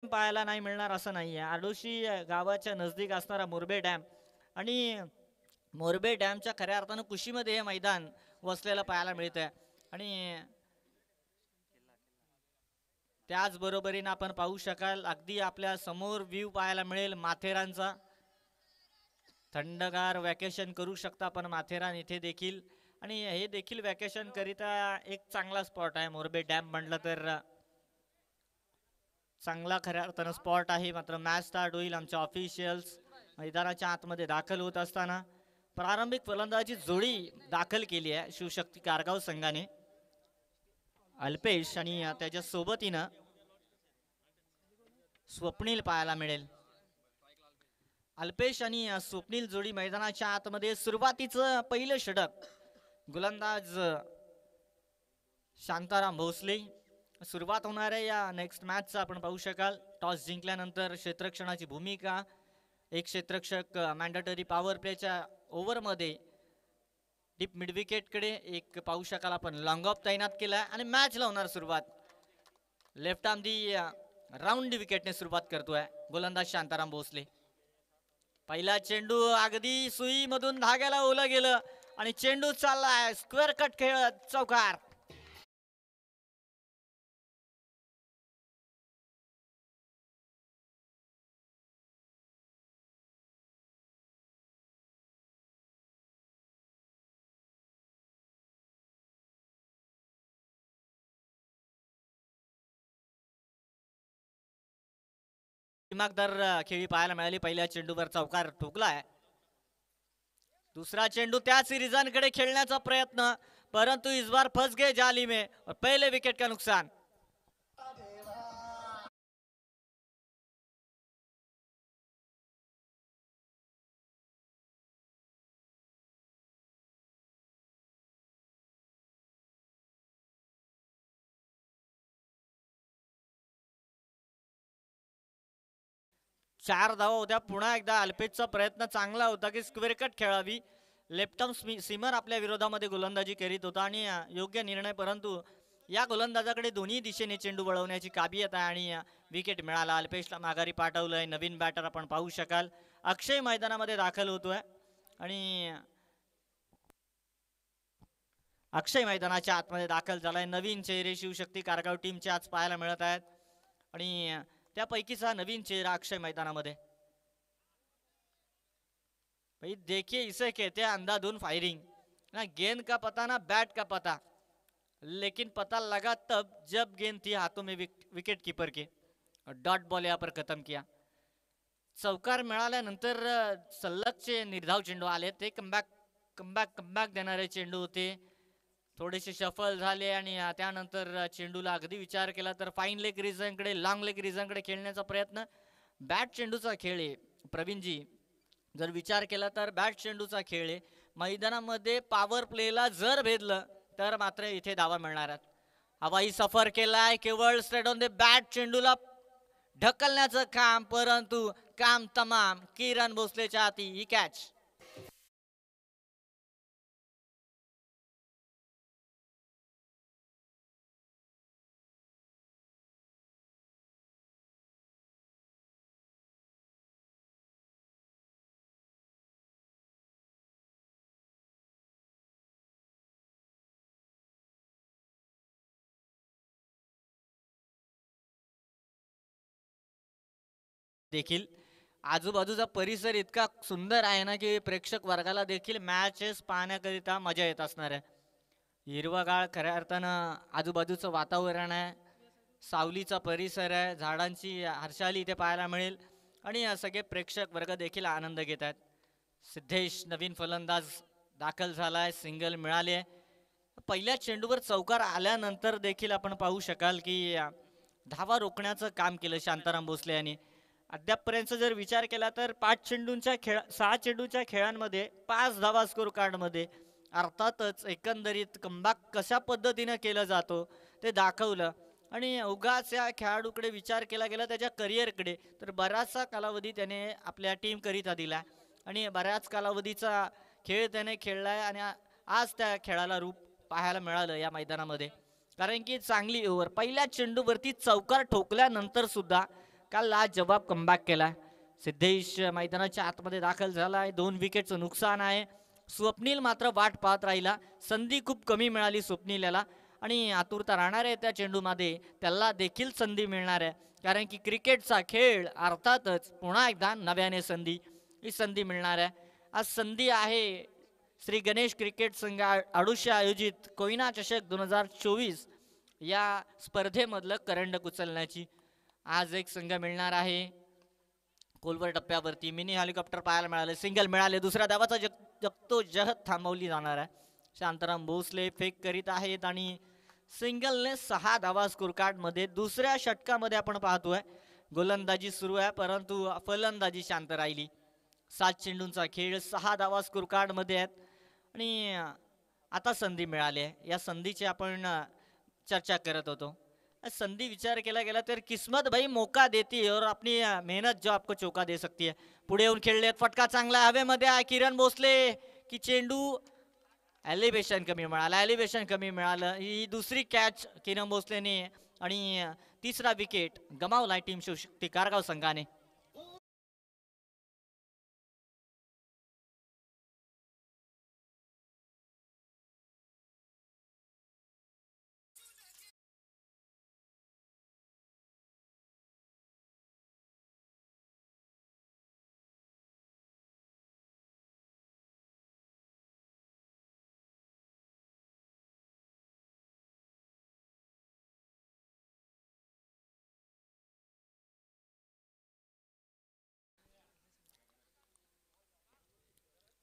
पाहायला नाही मिळणार असं नाही आहे. आडोशी गावाच्या नजदीक असणारा मोरबे डॅम आणि मोरबे डॅमच्या खऱ्या अर्थानं कुशीमध्ये हे मैदान वसलेलं पाहायला मिळतंय. आणि त्याचबरोबरीनं आपण पाहू शकाल अगदी आपल्या समोर व्ह्यू पाहायला मिळेल माथेरानचा. थंडगार वॅकेशन करू शकता आपण माथेरान इथे देखील. आणि हे देखील वॅकेशन करिता एक चांगला स्पॉट आहे. मोरबे डॅम म्हटलं तर चांगला खऱ्या अर्थानं स्पॉट आहे. मात्र मॅच स्टार्ट होईल. आमच्या ऑफिशियल्स मैदानाच्या आतमध्ये दाखल होत असताना प्रारंभिक फलंदाजी जोडी दाखल केली आहे शिवशक्ती कारगाव संघाने. अल्पेश आणि त्याच्या सोबतीनं स्वप्नील पाहायला मिळेल. अल्पेश आणि स्वप्नील जोडी मैदानाच्या आतमध्ये. सुरुवातीचं पहिलं षटक गोलंदाज शांताराम भोसले. सुरुवात होणार आहे या नेक्स्ट मॅचचं. आपण पाहू शकाल टॉस जिंकल्यानंतर क्षेत्ररक्षणाची भूमिका. एक क्षेत्ररक्षक मॅन्डेटरी पॉवर प्लेच्या ओव्हरमध्ये डीप मिड विकेटकडे एक पाहू शकाल आपण लॉंग ऑफ तैनात केला आणि मॅच लावणार सुरुवात. लेफ्ट आर्म दी राऊंड विकेटने सुरुवात करतोय गोलंदाज शांताराम भोसले. पहिला चेंडू अगदी सुईमधून धाग्याला ओलं गेलं आणि चेंडू चाललाय स्क्वेअर कट खेळत चौकार. दिमागदार खेळी पाहायला मिळाली. पहिल्या चेंडूवर चौकार ठोकलाय. दुसरा चेंडू त्याच रिझनकडे खेळण्याचा प्रयत्न, परंतु इस बार फंस गए जाली में और पहले विकेट का नुकसान. चार धावा होत्या. पुन्हा एकदा अल्पेशचा प्रयत्न चांगला होता की स्क्वेअर कट खेळावी. लेफ्ट आर्म सीमर आपल्या विरोधामध्ये गोलंदाजी करीत होता आणि योग्य निर्णय. परंतु या गोलंदाजाकडे दोन्ही दिशेने चेंडू वळवण्याची काबियत आहे आणि विकेट मिळाला. अल्पेशला माघारी पाठवलंय. नवीन बॅटर आपण पाहू शकाल अक्षय मैदानामध्ये दाखल होतोय आणि अक्षय मैदानाच्या आतमध्ये दाखल झालाय. नवीन चेहरे शिवशक्ती कारगाव टीमचे आज पाहायला मिळत आहेत आणि त्यापैकीचा नवीन चेहरा अक्षय मैदानामध्ये. भाई देखिए इसे कहते हैं अंधाधुन फायरिंग. ना गेंद का पता ना बैट का पता, लेकिन पता लगा तब जब गेंद थी हाथों में विकेट कीपर के. डॉट बॉल यहाँ पर खत्म किया. चौकार मिळाल्यानंतर सलगचे निर्धाव चेंडू आले. ते कमबॅक कमबॅक कमबॅक देणारे चेंडू होते. थोडेसे शफल झाले आणि त्यानंतर चेंडूला अगदी विचार केला तर फाईन लेग रिझनकडे लॉंग लेग रिझनकडे खेळण्याचा प्रयत्न. बॅट चेंडूचा खेळ आहे प्रवीणजी. जर विचार केला तर बॅट चेंडूचा खेळ आहे. मैदानामध्ये पॉवर प्लेला जर भेदलं तर मात्र इथे दावा मिळणार आहेत. हवाई सफर केलाय केवळ स्ट्रेट ऑन द बॅट चेंडूला ढकलण्याचं काम, परंतु काम तमाम. किरण भोसलेच्या हाती ही कॅच. देखील आजूबाजूचा परिसर इतका सुंदर आहे ना की प्रेक्षक वर्गाला देखील मॅचेस पाहण्याकरिता मजा येत असणार आहे. हिरवागाळ खऱ्या अर्थानं आजूबाजूचं वातावरण आहे. सावलीचा परिसर आहे. झाडांची हर्षाली इथे पाहायला मिळेल आणि सगळे प्रेक्षक वर्ग देखील आनंद घेत आहेत. सिद्धेश नवीन फलंदाज दाखल झालाय. सिंगल मिळाले. पहिल्या चेंडूवर चौकार आल्यानंतर देखील आपण पाहू शकाल की धावा रोखण्याचं काम केलं शांताराम भोसले यांनी. अद्यापपर्यंत जर विचार केला तर 6 चेंडूच्या खेळांमध्ये 5 धावा स्कोर कार्डमध्ये. अर्थातच एकंदरीत कमबॅक कशा पद्धतीनं केलं जातो ते दाखवलं. आणि उगाच या खेळाडूकडे विचार केला गेला त्याच्या करिअरकडे तर बराचसा कालावधी त्याने आपल्या टीमकरिता दिला आणि बऱ्याच कालावधीचा खेळ त्याने खेळलाय आणि आज त्या खेळाला रूप पाहायला मिळालं या मैदानामध्ये. कारण की चांगली ओव्हर पहिल्या चेंडूवरती चौकार ठोकल्यानंतर सुद्धा काल लाजवाब कमबॅक केलाय. सिद्धेश मैदानाच्या आतमध्ये दाखल झालाय. 2 विकेटचं नुकसान आहे. स्वप्नील मात्र वाट पाहत राहिला. संधी खूप कमी मिळाली स्वप्नीलला आणि आतुरता राहणार आहे त्या चेंडूमध्ये. त्याला देखील संधी मिळणार आहे, कारण की क्रिकेटचा खेळ अर्थातच पुन्हा एकदा नव्याने ही संधी मिळणार आहे. आज संधी आहे श्री गणेश क्रिकेट संघ आडुशा आयोजित कोयना चषक 2024 या स्पर्धेमधलं करंडक उचलण्याची. आज एक संघ मिळणार आहे. कोलवर टप्प्यावरती मिनी हेलिकॉप्टर पाहायला मिळाले, सिंगल मिळाले. दुसऱ्या धावाचा जगतोजहद थांबवली जाणार आहे. शांताराम भोसले फेक करीत आहेत आणि सिंगलने 6 धावा स्कोर कार्ड मध्ये. दुसऱ्या षटकामध्ये आपण पाहतोय गोलंदाजी सुरू आहे, परंतु फलंदाजी शांत राहिली. 7 चेंडूंचा खेळ, 6 धावा स्कोर कार्ड मध्ये आहेत आणि आता संधी मिळाली आहे. या संधीची आपण चर्चा करत होतो. संधि विचार केला गेला तर किस्मत भाई मौका देती है और अपनी मेहनत जो आपको चौका दे सकती है. पुढे येऊन खेळलेत, फटका चांगला हवेमध्ये आहे. किरण भोसले की चेंडू एलिव्हेशन कमी मिळालं. ही दुसरी कॅच किरण भोसलेने आणि तिसरा विकेट गमावलाय टीम शिवशक्ती कारगाव संघाने.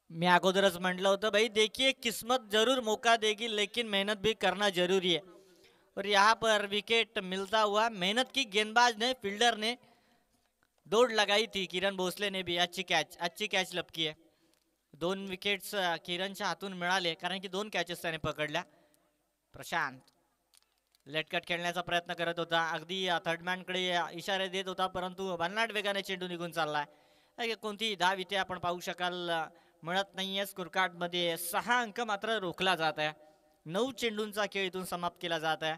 मी अगोदरच म्हटलं होतं भाई, देखिए किस्मत जरूर मौका देगी लेकिन मेहनत भी करना जरूरी है. और यहाँ पर विकेट मिलता हुआ मेहनत की गेंदबाज ने, फील्डर ने दौड़ लगाई थी. किरण भोसले ने भी अच्छी कॅच लपकी आहे. 2 विकेट्स किरणच्या हातून मिळाले, कारण की 2 कॅचेस त्याने पकडल्या. प्रशांत लेटकट खेळण्याचा प्रयत्न करत होता, अगदी थर्डमॅन कडे इशारे देत होता, परंतु भन्नाट वेगाने चेंडू निघून चाललाय. कोणती धाव इथे आपण पाहू शकाल मिळत नाहीये. स्कोर कार्ड मध्ये 6 अंक मात्र रोखला जात आहे. 9 चेंडूंचा खेळ इथून समाप्त केला जात आहे.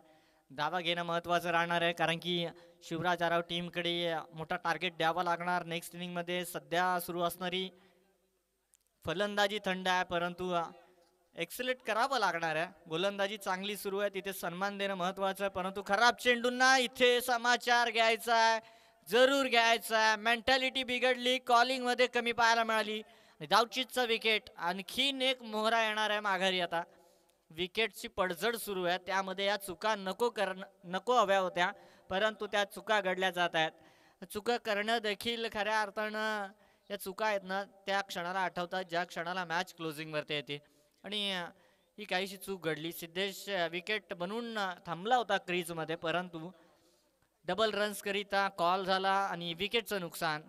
धावा घेणं महत्वाचं राहणार आहे, कारण की शिवराज आराव टीमकडे मोठा टार्गेट द्यावा लागणार. नेक्स्ट इनिंग मध्ये सध्या सुरू असणारी फलंदाजी थंड आहे, परंतु एक्सलेट करावं लागणार आहे. गोलंदाजी चांगली सुरू आहे, तिथे सन्मान देणं महत्वाचं आहे, परंतु खराब चेंडूंना इथे समाचार घ्यायचा आहे, जरूर घ्यायचा आहे. मेंटॅलिटी बिघडली, कॉलिंग मध्ये कमी पाहायला मिळाली. धावचीतचा विकेट, आणखीन एक मोहरा येणार आहे माघारी. आता विकेटची पडझड सुरू आहे, त्यामध्ये या चुका नको हव्या होत्या, परंतु त्या चुका घडल्या जात आहेत. चुका करणं देखील खऱ्या अर्थानं या चुका आहेत ना, त्या क्षणाला आठवतात ज्या क्षणाला मॅच क्लोजिंग वरती येते. आणि ही काहीशी चूक घडली. सिद्धेश विकेट बनवून थांबला होता क्रीज मध्ये, परंतु डबल रन्स करिता कॉल झाला आणि विकेटचं नुकसान.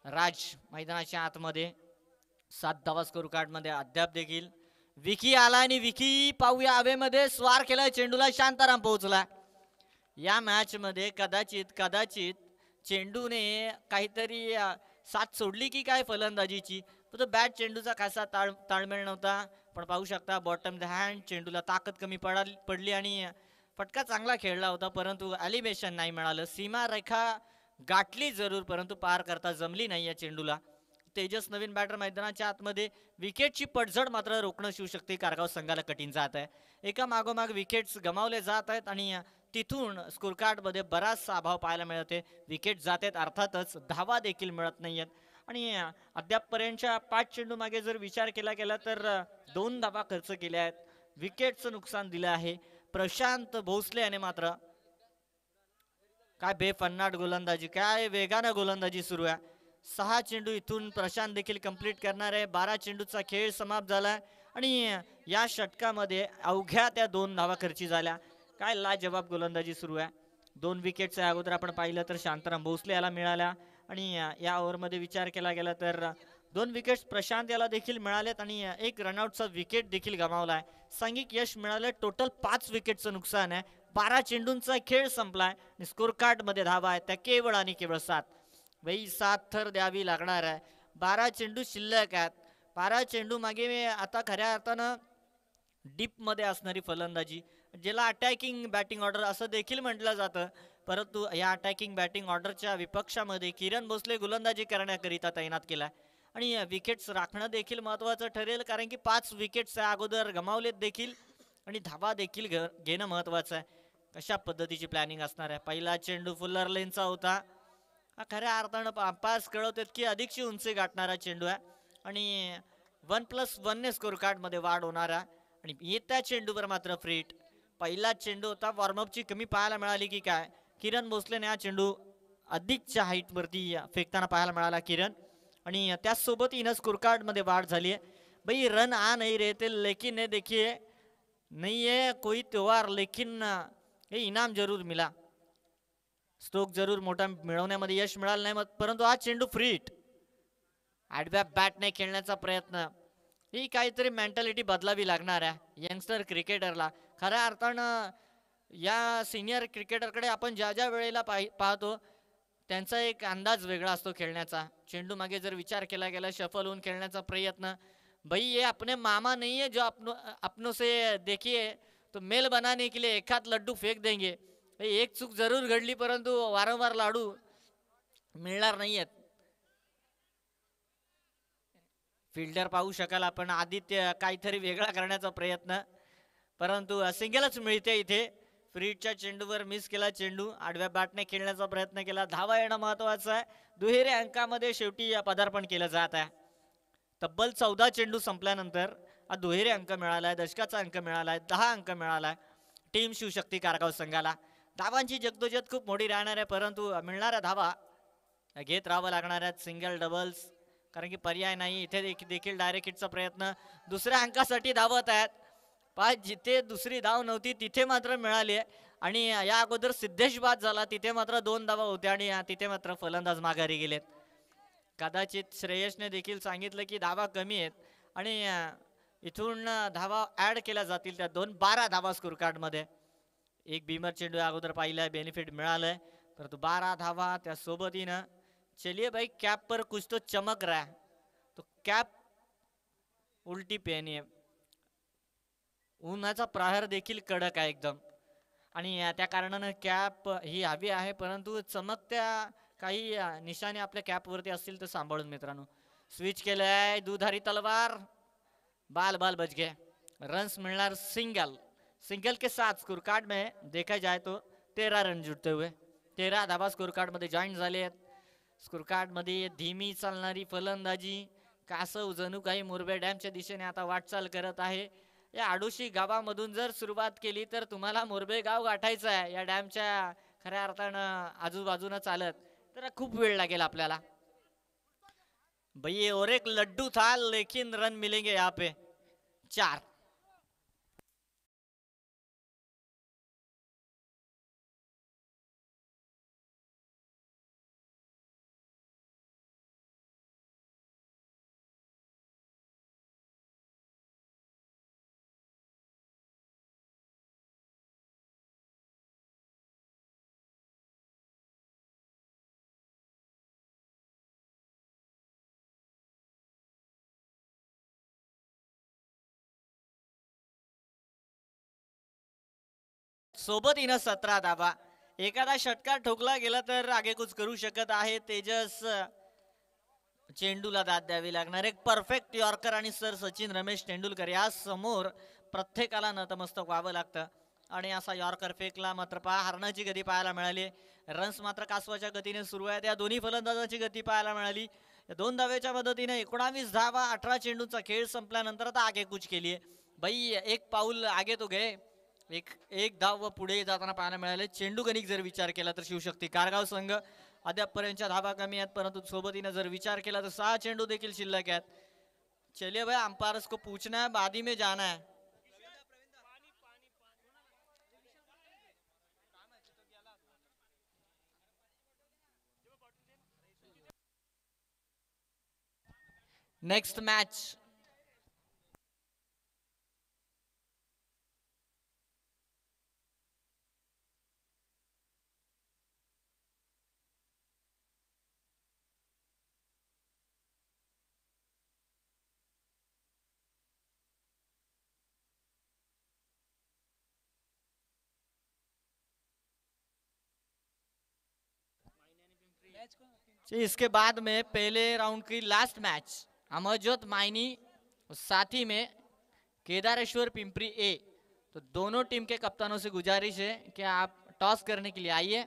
राज मैदानाच्या आतमध्ये 7 धावा स्कोर कार्ड मध्ये. अद्याप देखील विकी आला आणि विकी पाहूया हवेमध्ये स्वार केला चेंडूला. शांताराम पोहोचला. या मॅच मध्ये कदाचित चेंडूने काहीतरी साथ सोडली की काय फलंदाजीची, तो बॅट चेंडूचा खासा ताळमेळ नव्हता. पण पाहू शकता बॉटम द हँड, चेंडूला ताकद कमी पडली आणि फटका चांगला खेळला होता, परंतु एलिव्हेशन नाही मिळालं. सीमा रेखा गाठली जरूर, परंतु पार करता जमली नाही या चेंडूला. तेजस नवीन बॅटर मैदानाच्या आतमध्ये. विकेटची पडझड मात्र रोखणं शिवशक्ती कारगाव संघाला कठीण जात आहे. एका मागोमाग विकेट्स गमावले जात आहेत आणि तिथून स्कोर कार्ड मध्ये बराचसा अभाव पाहायला मिळते. विकेट जात आहेत, अर्थातच धावा देखील मिळत नाहीयेत. आणि अद्यापपर्यंतच्या 5 चेंडू मागे जर विचार केला गेला तर 2 धावा खर्च केल्या आहेत. विकेटचं नुकसान दिलं आहे. प्रशांत भोसले याने मात्र काय बेफन्नाट गोलंदाजी, काय वेगानं गोलंदाजी सुरू आहे. 6 चेंडू इथून प्रशांत देखील कंप्लीट करणार आहे. 12 चेंडूचा खेळ समाप्त झाला आणि या षटकामध्ये अवघ्या त्या 2 धावा खर्ची झाल्या. काय लाजवाब गोलंदाजी सुरू आहे. 2 विकेटच्या अगोदर आपण पाहिलं तर शांताराम भोसले याला मिळाल्या आणि या ओव्हरमध्ये विचार केला गेला तर 2 विकेट्स प्रशांत याला देखील मिळालेत आणि 1 रनआउटचा विकेट देखील गमावलाय. सांघिक यश मिळालं. टोटल 5 विकेटचं नुकसान आहे. 12 चेंडूंचा खेळ संपलाय. स्कोर कार्ड मध्ये धावा आहेत त्या केवळ आणि केवळ 7. वही 7 थर द्यावी लागणार आहे. 12 चेंडू शिल्लक आहेत. 12 चेंडू मागे आता खऱ्या अर्थानं डीप मध्ये असणारी फलंदाजी, ज्याला अटॅकिंग बॅटिंग ऑर्डर असं देखील म्हटलं जातं, परंतु या अटॅकिंग बॅटिंग ऑर्डरच्या विपक्षामध्ये किरण भोसले गोलंदाजी करण्याकरिता तैनात केला आणि विकेट्स राखणं देखील महत्त्वाचं ठरेल, कारण की 5 विकेट्स अगोदर गमावलेत देखील आणि धावा देखील घेणं महत्त्वाचं आहे. कशा पद्धतीची प्लॅनिंग असणार आहे. पहिला चेंडू फुल्लर लेनचा होता. हा खऱ्या अर्थानं अंपायर्स कळवतात की अधिकची उंची गाठणारा चेंडू आहे आणि 1+1 स्कोर कार्डमध्ये वाढ होणारा आणि येत्या चेंडूवर मात्र फ्रीट. पहिला चेंडू होता, वॉर्मअपची कमी पाहायला मिळाली की काय. किरण भोसलेने हा चेंडू अधिकच्या हाईटवरती फेकताना पाहायला मिळाला किरण आणि त्याचसोबत इन स्कोर कार्डमध्ये वाढ झाली आहे. भाई रन आ नहीं रहे थे लेकिन ये देखिए नहीं है कोई त्योहार लेकिन हे इनाम जरूर मिला. स्ट्रोक जरूर मोठा मिळवण्यामध्ये यश मिळालं नाही, परंतु हा चेंडू फ्रीट. आडव्या बॅटने खेळण्याचा प्रयत्न, ही काहीतरी मेंटॅलिटी बदलावी लागणार आहे यंगस्टर क्रिकेटरला. खऱ्या अर्थानं या सिनियर क्रिकेटरकडे आपण ज्या ज्या वेळेला पाहतो त्यांचा एक अंदाज वेगळा असतो खेळण्याचा. चेंडू मागे जर विचार केला गेला, शफल होऊन खेळण्याचा प्रयत्न. भाई ये अपने मामा नहीं है जो अपनों से देखिए तो मेल बनाने के लिए एक हाथ लड्डू फेक देंगे. एक चूक जरूर घडली, परंतु वारंवार लाडू मिळणार नाहीयेत. फिल्डर पाहू शकाल आपण, आदित्य काहीतरी वेगळा करण्याचा प्रयत्न, परंतु सिंगलच मिळते इथे. फ्रीडच्या चेंडूवर मिस केला चेंडू. आडव्या बॅटने खेळण्याचा प्रयत्न केला. धावा येणं महत्वाचं आहे. दुहेरी अंकामध्ये शेवटी पदार्पण केलं जात आहे. तब्बल 14 चेंडू संपल्यानंतर हा दुहेरी अंक मिळालाय, दशकाचा अंक मिळालाय, 10 अंक मिळालाय टीम शिवशक्ती कारगाव संघाला. धावांची जगदोजत खूप मोठी राहणार आहे, परंतु मिळणाऱ्या धावा घेत राहावं लागणार आहेत. सिंगल डबल्स, कारण की पर्याय नाही. इथे देखील डायरेक्ट हिटचा प्रयत्न. दुसऱ्या अंकासाठी धावत आहेत. जिथे दुसरी धाव नव्हती तिथे मात्र मिळाली आहे आणि या अगोदर सिद्धेश बाद झाला, तिथे मात्र 2 धावा होत्या आणि तिथे मात्र फलंदाज माघारी गेलेत. कदाचित श्रेयसने देखील सांगितलं की धावा कमी आहेत आणि इथून धावा ऍड केल्या जातील. त्या 12 धावा स्कोर कार्ड मध्ये. एक बीमर चेंडू अगोदर पाहिलाय, बेनिफिट मिळालंय, परंतु 12 धावा त्या सोबतीनं. चलिए भाई, कैप पर कुछ तो चमक रहा है. तो कैप उलटी पहनी है. उन्हाचा प्रहार देखील कडक आहे एकदम आणि त्या कारणानं कॅप ही हवी आहे, परंतु चमकत्या काही निशाणे आपल्या कॅपवरती असतील तर सांभाळून मित्रांनो. स्विच केलंय, दुधारी तलवार, बाल बाल बच गए. रन्स मिलनार सिंगल. सिंगल के साथ स्कोर कार्ड में देखा जाए तो 13 रन जुटते हुए 13 धावा स्कोर कार्ड मध्ये जॉईन झाले आहेत. स्कोर कार्ड मध्ये धीमी चालणारी फलंदाजी. कासव जणू काही मुरबे डॅमच्या दिशेने आता वाटचाल करत आहे. या आडोशी गावामधून जर सुरुवात केली तर तुम्हाला मोरबे गाव गाठायचं आहे या डॅमच्या खऱ्या अर्थानं आजूबाजूनं चालत, तर खूप वेळ लागेल आपल्याला. भैया और एक लड्डू था लेकिन रन मिलेंगे यहाँ पे 4. सोबत 17 धावा. एखादा षटकार ठोकला गेला तर आगेकूच करू शकत आहे तेजस. चेंडूला दाद द्यावी लागणार. एक परफेक्ट यॉर्कर आणि सर सचिन रमेश तेंडुलकर या समोर प्रत्येकाला नतमस्तक व्हावं लागतं आणि असा यॉर्कर फेकला मात्र हरणाची गती पाहायला मिळाली. रन्स मात्र कासवाच्या गतीने सुरू आहे. या दोन्ही फलंदाजांची गती पाहायला मिळाली. 2 धावेच्या मदतीने 19 धावा. 18 चेंडूचा खेळ संपल्यानंतर आता आगेकूच केली आहे. भाई एक पाऊल आगे तो गए, एक धाव व पुढे जाताना पाहायला मिळाले. चेंडू गणिक जर विचार केला तर शिवशक्ती कारगाव संघ अद्यापपर्यंतच्या धावा कमी आहेत, परंतु सोबतीनं जर विचार केला तर 6 चेंडू देखील शिल्लक आहेत. चलिए भाई, अंपायर्स को पूछना है, बादी में जाना है. नेक्स्ट मॅच इसके बाद में पहले राउंड की लास्ट मैच अमरजोत मायनी साथी में केदारेश्वर पिंपरी ए। तो दोनों टीम के कप्तानों से गुजारिश है कि आप टॉस करने के लिए आइए।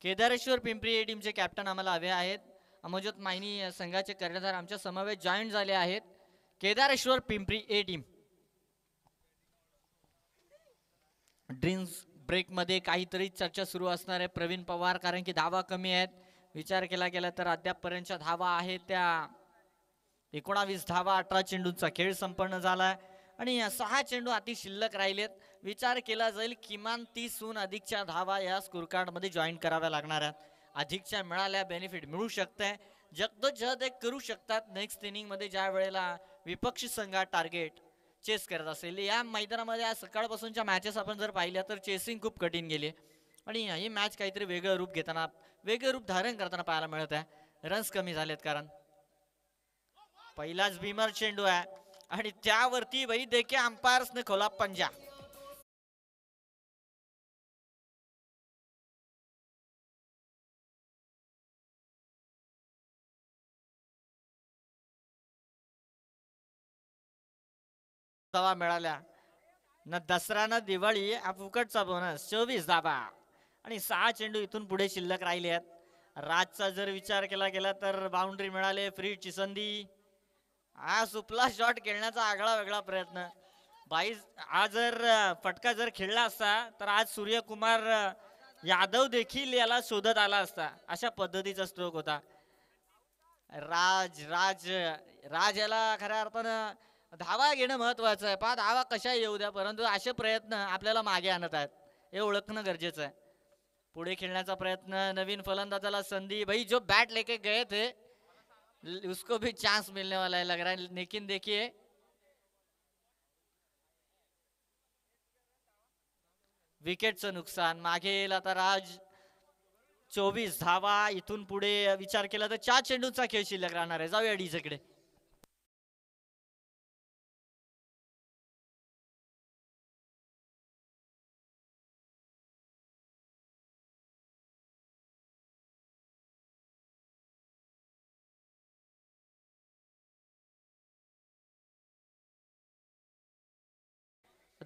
केदारेश्वर पिंपरी ए टीमचे कॅप्टन आम्हाला हवे आहेत। अमरजोत मायनी संघाचे कर्णधार आमच्या समवेत जॉईन झाले आहेत। केदारेश्वर पिंपरी ए टीम ड्रिंक्स ब्रेक मध्ये काहीतरी चर्चा सुरू असणार आहे प्रवीण पवार, कारण की धावा कमी आहेत। विचार केला गेला तर अद्यापपर्यंतच्या धावा आहेत त्या 19 धावा 18 चेंडूंचा खेळ संपन्न झालाय आणि 6 चेंडू अति शिल्लक राहिलेत। विचार केला जाईल किमान 30हून अधिकच्या धावा या स्कोर कार्ड मध्ये जॉईन कराव्या लागणार आहेत। अधिकच्या मिळाल्या बेनिफिट मिळू शकते, जगदोजहद एक करू शकतात नेक्स्ट इनिंग मध्ये ज्या वेळेला विपक्षी संघ टार्गेट चेस करत असेल। या मैदानामध्ये आज सकाळपासूनच्या मॅचेस आपण जर पाहिल्या तर चेसिंग खूप कठीण गेली आणि ही मॅच काहीतरी वेगळं रूप घेताना वेगळं रूप धारण करताना पाहायला मिळत आहे। रन्स कमी झालेत कारण पहिलाच भीमर चेंडू आहे आणि त्यावरती भाई देखे अंपायर्सने खोला पंजा। धावा मिळाल्या ना दसरा ना दिवाळी हा फुकटचा बोनस 24 धावा आणि 6 चेंडू इथून पुढे शिल्लक राहिले आहेत। राजचा जर विचार केला गेला तर बाउंड्री मिळाले, फ्री ची संधी, हा सुपला शॉट खेळण्याचा आगळा वेगळा प्रयत्न। बाई हा जर फटका जर खेळला असता तर आज सूर्यकुमार यादव देखील याला शोधत आला असता, अशा पद्धतीचा स्ट्रोक होता। राज राज राज याला खऱ्या अर्थानं धावा घेणं महत्वाचं आहे। पहा धावा कशा येऊ द्या, परंतु असे प्रयत्न आपल्याला मागे आणत आहेत हे ओळखणं गरजेचं आहे। पुढे खेळण्याचा प्रयत्न, नवीन फलंदाजाला संधी, भाई जो बैट लेके गए थे उसको भी चांस मिलने वाला है लग रहा है। लेकिन देखिए विकेटचं नुकसान, मागे येईल आता राज। 24 धावा इथून पुढे विचार केला तर 4 चेंडूंचा खेळ शिल्लक राहणार आहे। जाऊया डीजेकडे।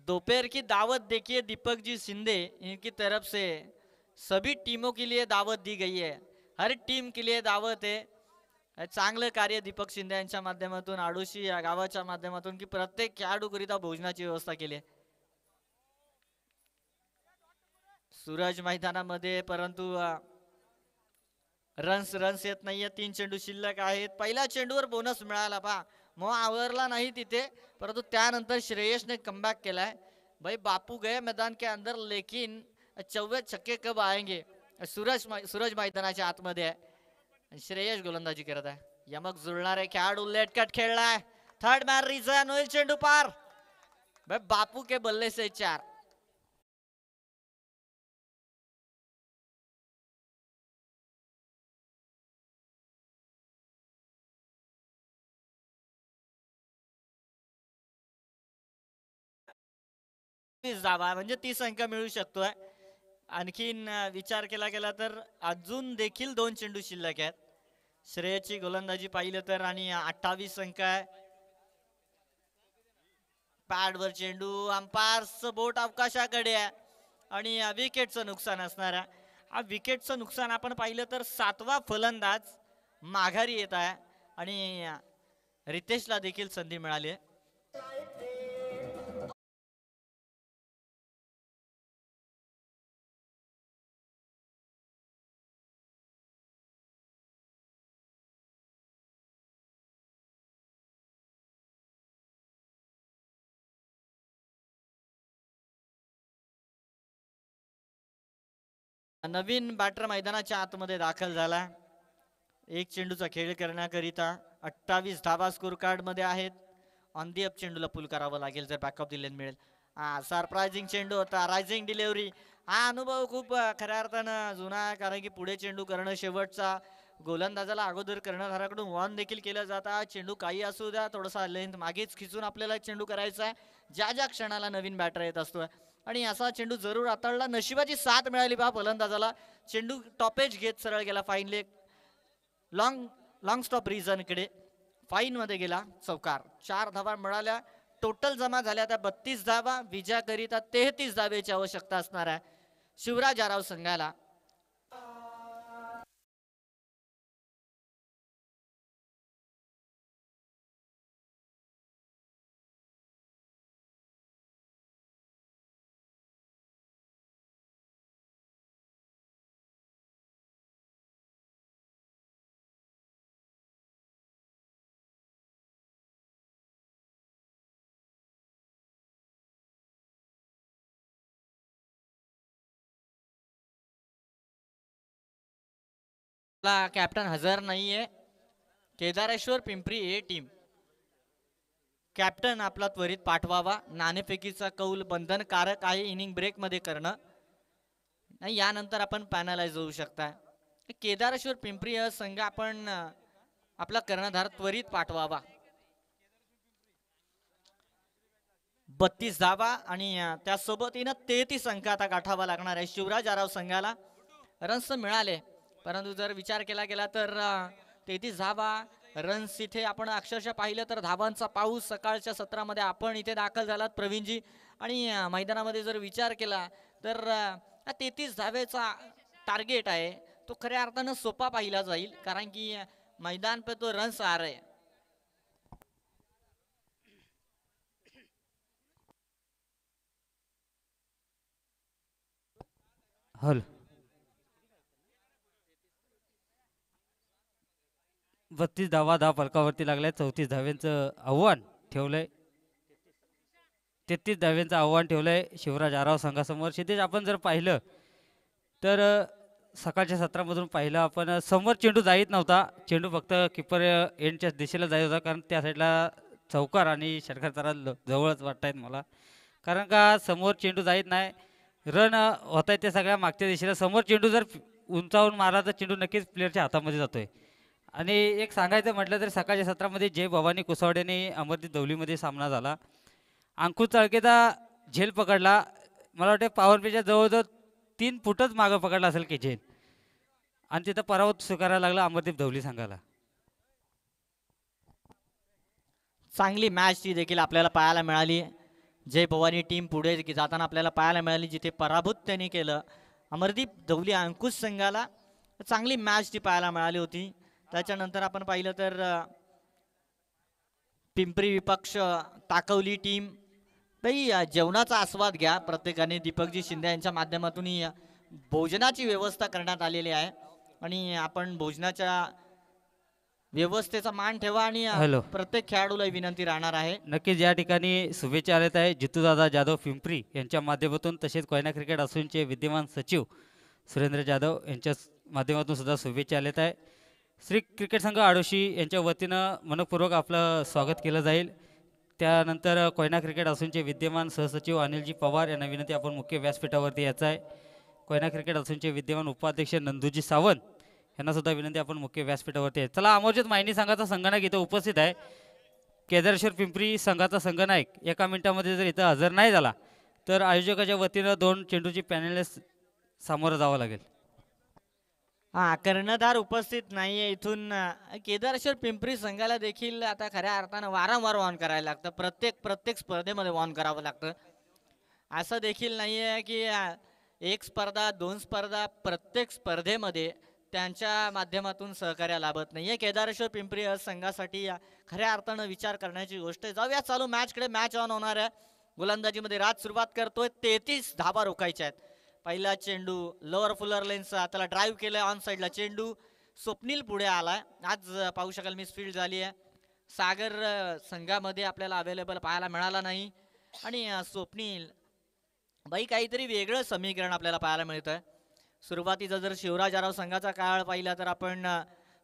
दोपहर की दावत देखिए दीपक जी शिंदे इनकी तरफ से सभी टीमों के लिए दावत दी गई है। हर टीम के लिए दावत है। चांगलं कार्य दीपक शिंदे यांच्या माध्यमातून आडोशी या गावाच्या माध्यमातून की प्रत्येक खेळाडूकरिता भोजनाची व्यवस्था केली आहे। सूरज मैदानामध्ये परंतु रन्स येत नाहीये। 3 चेंडू शिल्लक आहेत। पहिल्या चेंडूवर बोनस मिळाला, पहा मो आवरला नाही तिथे, परंतु त्यानंतर श्रेयसने कमबॅक केलाय। भाई बापू गए मैदान के अंदर लेकिन 24 छक्के कब आएंगे। सूरज मैदानाच्या आतमध्ये आहे, श्रेयस गोलंदाजी करत आहे। यमक जुळणारे खेळाडू लेटकट खेळलाय, थर्ड मॅन रिझन होईल, चेंडू पार। भाई बापू के बल्ले से 4। धावा म्हणजे 30 अंक मिळू शकतोय। आणखीन विचार केला गेला तर अजून देखील 2 चेंडू शिल्लक आहेत। श्रेयसची गोलंदाजी पाहिलं तर आणि 28 अंक आहे। पॅडवर चेंडू, अंपायर्सचं बोट अवकाशाकडे आहे आणि विकेटचं नुकसान असणार आहे। विकेटचं नुकसान आपण पाहिलं तर 7वा फलंदाज माघारी येत आहे आणि रितेशला देखील संधी मिळाली आहे। नवीन बॅटर मैदानाच्या आतमध्ये दाखल झाला। 1 चेंडूचा खेळ करण्याकरिता 28 धावा स्कोर कार्ड मध्ये आहेत। ऑन दी अप चेंडूला पुल करावं लागेल जर बॅकअप दिलेन मिळेल। सरप्राइजिंग चेंडू होता, रायझिंग डिलिव्हरी। हा अनुभव खूप खऱ्या अर्थानं जुना आहे, कारण की पुढे चेंडू करणं शेवटचा गोलंदाजाला अगोदर कर्णधाराकडून वॉर्न देखील केलं जातं। चेंडू काही असू द्या, थोडासा लेंथ मागेच खिचून आपल्याला चेंडू करायचा आहे ज्या ज्या क्षणाला नवीन बॅटर येत असतो। आणि असा चेंडू जरूर हाताळला. नशिबाची साथ मिळाली बा फलंदाजाला. चेंडू टॉपेज घेत सरळ गेला fine leg long long stop रिझनकडे. फाईन मध्ये गेला चौकार. 4 धावा मिळाल्या. टोटल जमा झाल्या त्या 32 धावा. विजयाकरिता 33 धावेची आवश्यकता असणार आहे शिवराज आराव संघाला. कॅप्टन हजर नाहीये. केदारेश्वर पिंपरी ए टीम कॅप्टन आपला त्वरित पाठवावा. नाणेफेकीचा कौल बंधनकारक आहे इनिंग ब्रेक मध्ये करणं. नाही यानंतर आपण पॅनलाइज होऊ शकता. केदारेश्वर पिंपरी संघ आपण आपला कर्णधार त्वरित पाठवावा. 32 धावा आणि त्यासोबतीनं 33 अंक आता गाठावा लागणार आहे शिवराज आराव संघाला. रन्स मिळाले परंतु जर विचार केला गेला तर 33 धावा रन्स इथे आपण अक्षरशः पाहिलं तर धावांचा पाऊस सकाळच्या सत्रामध्ये आपण इथे दाखल झालात प्रवीणजी. आणि मैदानामध्ये जर विचार केला तर 33 धावेचा टार्गेट आहे तो खऱ्या अर्थानं सोपा पाहिला जाईल कारण की मैदान पे तो रन्स आ रहे. हल 32 धावा फलकावरती लागलाय. 34 धाव्यांचं आव्हान ठेवलंय. 33 धाव्यांचं आव्हान ठेवलंय शिवराज आराव संघासमोर. क्षितिज आपण जर पाहिलं तर सकाळच्या सत्रामधून पाहिलं आपण समोर चेंडू जात नव्हता. चेंडू फक्त किपर एंडच्या दिशेला जात होता कारण त्या साईडला चौकार आणि षटकार जरा जवळच वाटत आहेत मला. कारण का समोर चेंडू जात नाही. रन होत आहेत ते सगळ्या मागच्या दिशेला. समोर चेंडू जर उंचावून मारला तर चेंडू नक्कीच प्लेअरच्या हातामध्ये जातोय. आणि एक सांगायचं म्हटलं तर सकाळच्या सत्रामध्ये जय भवानी कुसावड्याने अमरदीप दौलीमध्ये सामना झाला. अंकुश चाळकेचा झेल पकडला. मला वाटतं पॉवर प्लेच्या जवळजवळ 3 फुटच मागं पकडला असेल की झेल आणि तिथं पराभव स्वीकारायला लागला अमरदीप दौली संघाला. चांगली मॅच ती देखील आपल्याला पाहायला मिळाली. जय भवानी टीम पुढे जाताना आपल्याला पाहायला मिळाली जिथे पराभूत त्यांनी केलं अमरदीप दौली अंकुश संघाला. चांगली मॅच ती पाहायला मिळाली होती. त्याच्यानंतर आपण पाहिलं तर पिंपरी विपक्ष ताकवली टीम. बाई जेवणाचा आस्वाद घ्या प्रत्येकाने. दीपकजी शिंदे यांच्या माध्यमातून भोजनाची व्यवस्था करण्यात आलेली आहे आणि आपण भोजनाच्या व्यवस्थेचा मान ठेवा. आणि प्रत्येक खेळाडूला विनंती राहणार आहे नक्कीच या ठिकाणी शुभेच्छा आलेत आहे जितूदादा जाधव पिंपरी यांच्या माध्यमातून. तसेच कोयना क्रिकेट असोसिएशनचे विद्यमान सचिव सुरेंद्र जाधव यांच्या माध्यमातून सुद्धा शुभेच्छा आलेत आहे. श्री क्रिकेट संघ आडोशी यांच्या वतीनं मनपूर्वक आपलं स्वागत केलं जाईल. त्यानंतर कोयना क्रिकेट असोसिएशनचे विद्यमान सहसचिव अनिलजी पवार यांना विनंती आपण मुख्य व्यासपीठावरती यायचं आहे. कोयना क्रिकेट असोसिएशनचे विद्यमान उपाध्यक्ष नंदूजी सावंत यांना सुद्धा विनंती आपण मुख्य व्यासपीठावरती आहे. चला अमोजित मायनी संघाचा संगणक इथं उपस्थित आहे. केदारेश्वर पिंपरी संघाचा संगणक 1 मिनिटामध्ये जर इथं हजर नाही झाला तर आयोजकाच्या वतीनं 2 चेंडूची पॅनलला सामोरं जावं लागेल. कर्णधार उपस्थित नाहीये इथून. केदारेश्वर पिंपरी संघाला देखील आता खऱ्या अर्थानं वारंवार ऑन करायला लागतं. प्रत्येक स्पर्धेमध्ये ऑन करावं लागतं. असं देखील नाहीये की 1 स्पर्धा 2 स्पर्धा प्रत्येक स्पर्धेमध्ये त्यांच्या माध्यमातून सहकार्य लाभत नाहीये. केदारेश्वर पिंपरी संघासाठी खऱ्या अर्थानं विचार करण्याची गोष्ट आहे. जाऊया चालू मॅचकडे. मॅच ऑन होणार आहे. गोलंदाजीमध्ये राज सुरुवात करतोय. 33 धावा रोखायच्या आहेत. पहिला चेंडू लोअर फुलर लेन्सचा त्याला ड्राईव्ह केलं ऑन साईडला. चेंडू स्वप्नील पुढे आलाय. आज पाहू शकाल मिसफील्ड झाली आहे. सागर संघामध्ये आपल्याला अवेलेबल पाहायला मिळाला नाही. आणि स्वप्नील बाई काहीतरी वेगळं समीकरण आपल्याला पाहायला मिळतं. सुरुवातीचा जर शिवराज आराव संघाचा काळ पाहिला तर आपण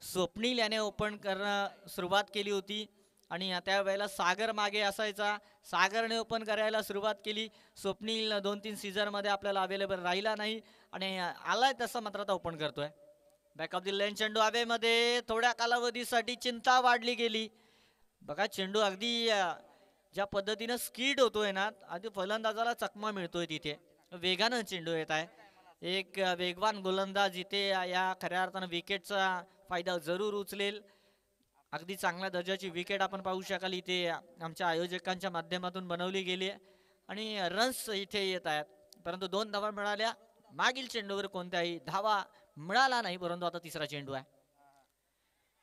स्वप्नील याने ओपन करणं सुरुवात केली होती आणि त्यावेळेला सागर मागे असायचा. सागरने ओपन करायला सुरुवात केली. स्वप्नील 2-3 सीझनमध्ये आपल्याला अवेलेबल राहिला नाही आणि आलाय तसा मात्र आता ओपन करतोय. बॅक ऑफ द लेन चेंडू हवेमध्ये. थोड्या कालावधीसाठी चिंता वाढली गेली. बघा चेंडू अगदी ज्या पद्धतीनं स्कीड होतोय ना, आधी फलंदाजाला चकमा मिळतोय तिथे. वेगानं चेंडू येत आहे. एक वेगवान गोलंदाज इथे या खऱ्या अर्थानं विकेटचा फायदा जरूर उचलेल. अगदी चांगल्या दर्जाची विकेट आपण पाहू शकाल इथे आमच्या आयोजकांच्या माध्यमातून बनवली गेली आहे आणि रन्स इथे येत आहेत. परंतु 2 धावा मिळाल्या. मागील चेंडूवर कोणत्याही धावा मिळाला नाही, परंतु आता तिसरा चेंडू आहे.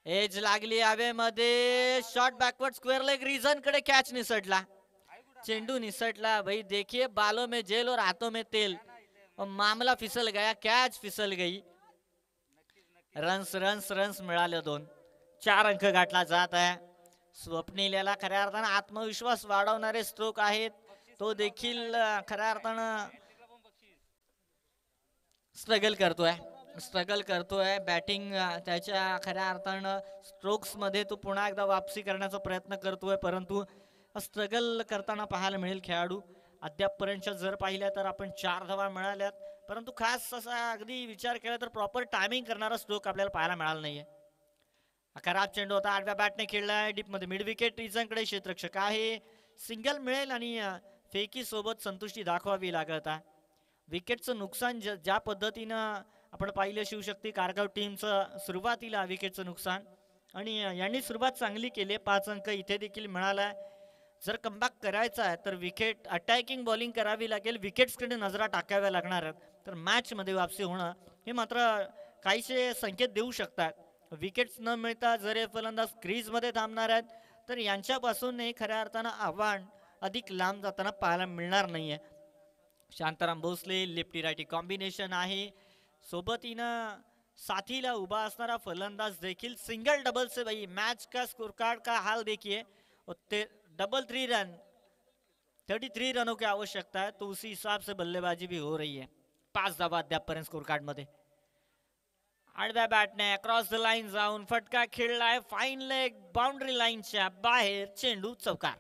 एज लागली हवेमध्ये, shot backward square leg region कडे कॅच निसटला. चेंडू निसटला. भाई देखिए, बालों में जेल और हाथों में तेल, और मामला फिसल गया, कॅच फिसल गई. रन्स रन्स रन्स मिळाले 2. 4 अंक गाठला जात आहे. स्वप्नील याला खऱ्या अर्थानं आत्मविश्वास वाढवणारे स्ट्रोक आहेत. तो देखील खऱ्या अर्थानं स्ट्रगल करतोय बॅटिंग त्याच्या खऱ्या अर्थानं स्ट्रोक्स मध्ये तो पुन्हा एकदा वापसी करण्याचा प्रयत्न करतोय, परंतु स्ट्रगल करताना पाहायला मिळेल खेळाडू. अद्यापपर्यंत जर पाहिल्या तर आपण 4 धावा मिळाल्यात, परंतु खास असा अगदी विचार केला तर प्रॉपर टायमिंग करणारा स्ट्रोक आपल्याला पाहायला मिळाला नाहीये. खराब चेंडू होता, आडव्या बॅटने खेळलाय डीप मध्ये, मिड विकेट रीजनकडे क्षेत्ररक्षक आहे. सिंगल मिळेल आणि फेकी सोबत संतुष्टी दाखवावी लागत आहे. विकेटचं नुकसान ज्या पद्धतीनं आपण पाहिलं शिवशक्ती कारगाव टीमचं सुरुवातीला विकेटचं नुकसान, आणि यांनी सुरुवात चांगली केली. 5 अंक इथे देखील मिळालाय. जर कमबॅक करायचा आहे तर विकेट अटॅकिंग बॉलिंग करावी लागेल, विकेट्सकडे नजरा टाकाव्या लागणार आहेत, तर मॅच मध्ये वापसी होणं हे मात्र काहीसे संकेत देऊ शकतात. विकेट्स न मिळता जर हे फलंदाज क्रीज मध्ये थांबणार आहेत तर यांच्यापासून हे खऱ्या अर्थानं आव्हान अधिक लांब जाताना पाहायला मिळणार नाहीये. Shantaram Bhosale lefty righty combination आहे, सोबतीनं साथीला उभा असणारा फलंदाज देखील. सिंगल डबल से भाई मैच का स्कोर कार्ड का हाल देखिए, डबल 3 रन, 33 रनों की आवश्यकता है, तो उसी हिसाब से बल्लेबाजी भी हो रही है. 5 धावा अद्यापपर्यंत स्कोर कार्ड मध्ये. आडव्या बॅटने क्रॉस द लाईन जाऊन फटका खेळलाय, फाईन लेग बाउंड्री लाईनच्या बाहेर, चेंडू चौकार.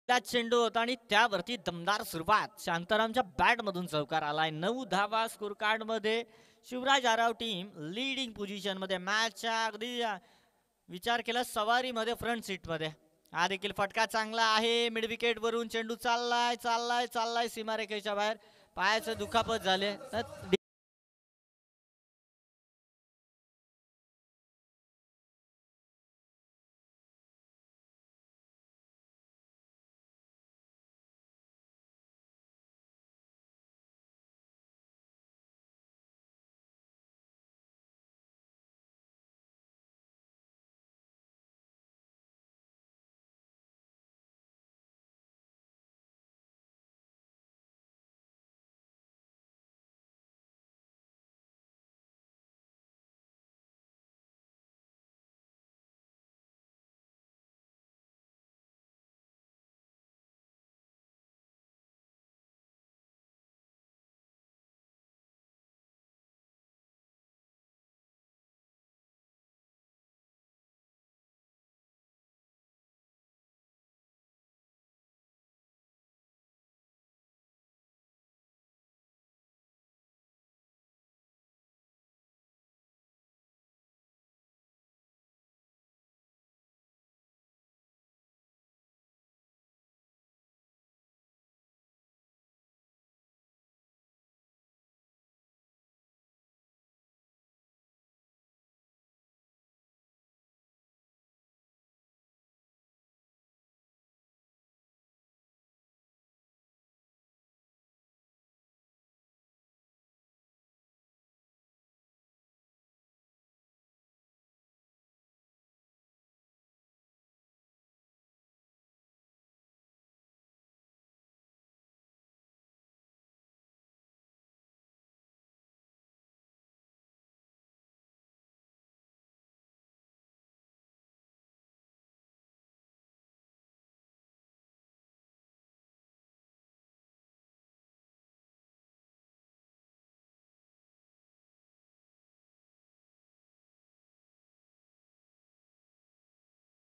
चेंडू होता आणि त्यावरती दमदार सुरुवात, शांतारामच्या बॅट मधून चौकार आलाय. 9 धावा स्कोर कार्ड मध्ये. शिवराज आराव टीम लीडिंग पोझिशन मध्ये, मॅचच्या अगदी विचार केला सवारी मध्ये, फ्रंट सीट मध्ये. हा देखील फटका चांगला आहे. मिड विकेट वरून चेंडू चाललाय चाललाय चाललाय सीमारेषेच्या बाहेर, पायाचे दुखापत झाले.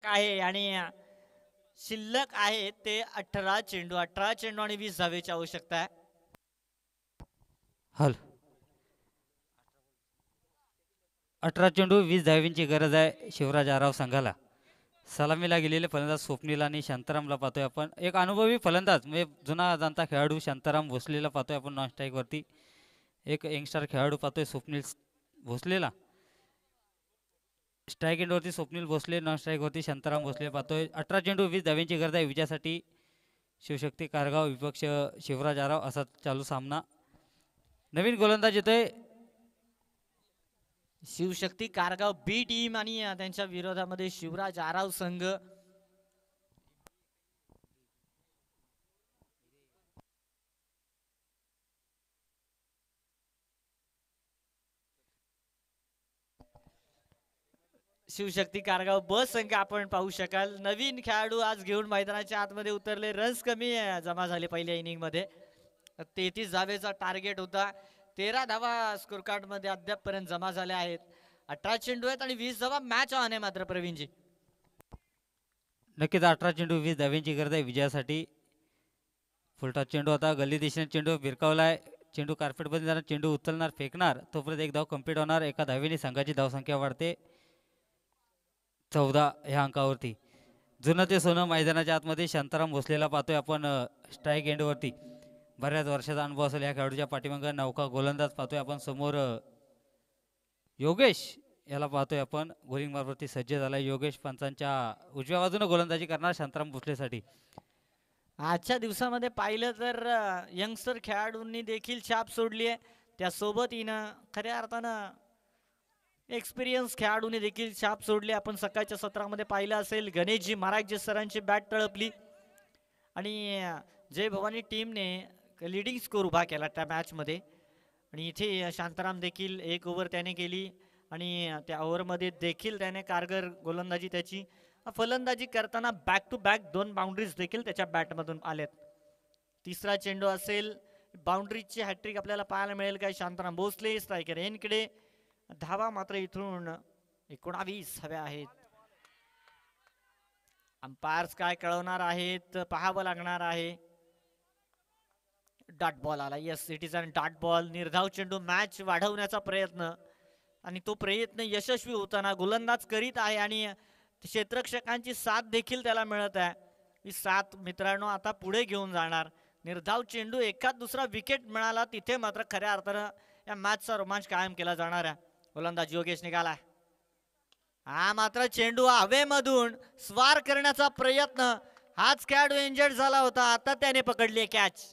आहे आणि शिल्लक आहे ते 18 चेंडू आणि 20 धावेची आवश्यकता आहे. हल 18 चेंडू 20 धावींची गरज आहे शिवराज आराव संघाला. सलामीला गेलेले फलंदाज स्वप्नील आणि शांतारामला पाहतोय आपण. एक अनुभवी फलंदाज म्हणजे जुना जाणता खेळाडू शांताराम भोसलेला पाहतोय आपण नॉन स्ट्राईक वरती. एक यंगस्टर खेळाडू पाहतोय स्वप्नील भोसलेला. स्ट्राईक एंडवरती स्वप्नील भोसले, नॉन स्ट्राईक वरती शांताराम भोसले पाहतोय. 18 चेंडू 20 धाव्यांची गरज आहे विजयासाठी. शिवशक्ती कारगाव विपक्ष शिवराज आराव असा चालू सामना. नवीन गोलंदाज येतोय शिवशक्ती कारगाव बी टीम आणि त्यांच्या विरोधामध्ये शिवराज आराव संघ. शिवशक्ती कारगाव ब संघ आपण पाहू शकाल. नवीन खेळाडू आज घेऊन मैदानाच्या आतमध्ये उतरले. रन्स कमी जमा झाले पहिल्या इनिंग मध्ये. 33 धावेचा टार्गेट होता. 13 धावा स्कोर कार्ड मध्ये अद्यापपर्यंत जमा झाल्या आहेत. 18 चेंडू आहेत आणि 20 धावा मॅच ऑन आहे मात्र प्रवीणजी. नक्कीच 18 चेंडू 20 धाव्यांची गरज आहे विजयासाठी. फुलटा चेंडू आता गल्ली दिशेने चेंडू भिरकावलाय. चेंडू कार्पेटमध्ये जाणार, चेंडू उचलणार, फेकणार, तोपर्यंत एक धाव कंप्लीट होणार. एका धावेने संघाची धावसंख्या वाढते 14 ह्या अंकावरती. जुनं ते सोनं मैदानाच्या आतमध्ये शांताराम भोसलेला पाहतोय आपण स्ट्राईक एंडवरती. बऱ्याच वर्षाचा अनुभव असेल या खेळाडूच्या पाठीमागं. नौका गोलंदाज पाहतोय आपण समोर योगेश याला पाहतोय आपण. गोलिंग मार्फतती सज्ज झाला योगेश. पंचांच्या उजव्या बाजूने गोलंदाजी करणार शांताराम भोसलेसाठी. आजच्या दिवसामध्ये पाहिलं तर यंगस्टर खेळाडूंनी देखील छाप सोडली आहे. त्यासोबत हिनं खऱ्या अर्थानं एक्सपिरियन्स खेळाडूने देखील छाप सोडली. आपण सकाळच्या सत्रामध्ये पाहिलं असेल गणेशजी महाराज सरांची बॅट तळपली आणि जय भवानी टीमने लीडिंग स्कोर उभा केला त्या मॅचमध्ये. आणि इथे शांताराम देखील एक ओव्हर त्याने केली आणि त्या ओव्हरमध्ये देखील त्याने कारगर गोलंदाजी त्याची. फलंदाजी करताना बॅक टू बॅक 2 बाउंड्रीज देखील त्याच्या बॅटमधून आल्यात. तिसरा चेंडू असेल. बाउंड्रीजची हॅट्रिक आपल्याला पाहायला मिळेल काय शांताराम भोसले. स्ट्रायकर एनकडे धावा मात्र इथून 19 हव्या आहेत. अंपायर्स काय कळवणार आहेत पाहावं लागणार आहे. डॉट बॉल आला. Yes it is an dot ball. निर्धाव चेंडू मॅच वाढवण्याचा प्रयत्न आणि तो प्रयत्न यशस्वी होताना गोलंदाज करीत आहे आणि क्षेत्ररक्षकांची साथ देखील त्याला मिळत आहे. ही साथ मित्रांनो आता पुढे घेऊन जाणार. निर्धाव चेंडू एखाद दुसरा विकेट मिळाला तिथे मात्र खऱ्या अर्थानं या मॅचचा रोमांच कायम केला जाणार आहे. गोलंदाज योगेश निघाला. हा मात्र चेंडू हवेमधून स्वार करण्याचा प्रयत्न. हाच खेळाडू इंजर्ड झाला होता. आता त्याने पकडली कॅच.